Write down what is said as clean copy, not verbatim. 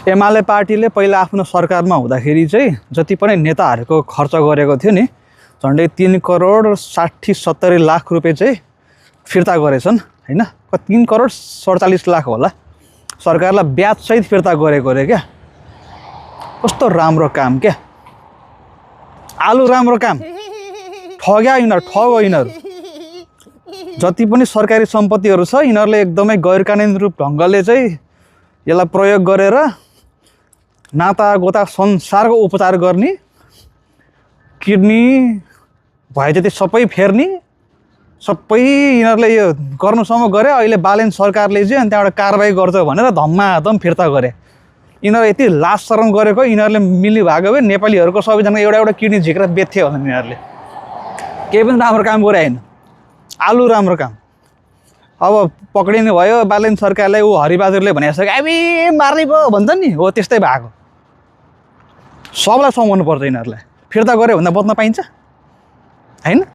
एमाले पार्टीले पहिला आफ्नो सरकारमा हुँदाखेरि चाहिँ जति पनि नेताहरूको खर्च गरेको थियो नि झन्डै 3 करोड 60-70 लाख रुपियाँ चाहिँ फिर्ता गरेछन् हैन। 3 करोड 47 लाख होला सरकारलाई ब्याजसहित फिर्ता गरेको रे क्या। कस्तो राम्रो काम क्या, आलु राम्रो काम। ठग्या यिनीहरू, ठग हो यिनीहरू। जति पनि सरकारी सम्पत्तिहरू छ यिनीहरूले एकदमै गैर कानुनी रूप ढङ्गले चाहिँ यसलाई प्रयोग गरेर नाता गोता संसारको उपचार गर्ने, किडनी भए जति सबै फेर्ने, सबै यिनीहरूले यो गर्नुसम्म गरे। अहिले बालेन सरकारले चाहिँ अनि त्यहाँबाट कारबाही गर्छ भनेर धम्माधम फिर्ता गरे। यिनीहरू यति लाज शरम गरेको, यिनीहरूले मिल्ने भएको भए नेपालीहरूको सबैजना एउटा एउटा किडनी झिकेर बेच्थ्यो भने यिनीहरूले केही पनि राम्रो काम गरे होइन। आलु राम्रो काम। अब पक्रिने भयो बालेन सरकारलाई, ऊ हरिबहादुरले भनेको छ कि मार्ने पो भन्छ नि, हो त्यस्तै भएको। सबलाई समाउनु पर्छ यिनीहरूलाई। फिर्ता गऱ्यो भन्दा बच्न पाइन्छ हैन।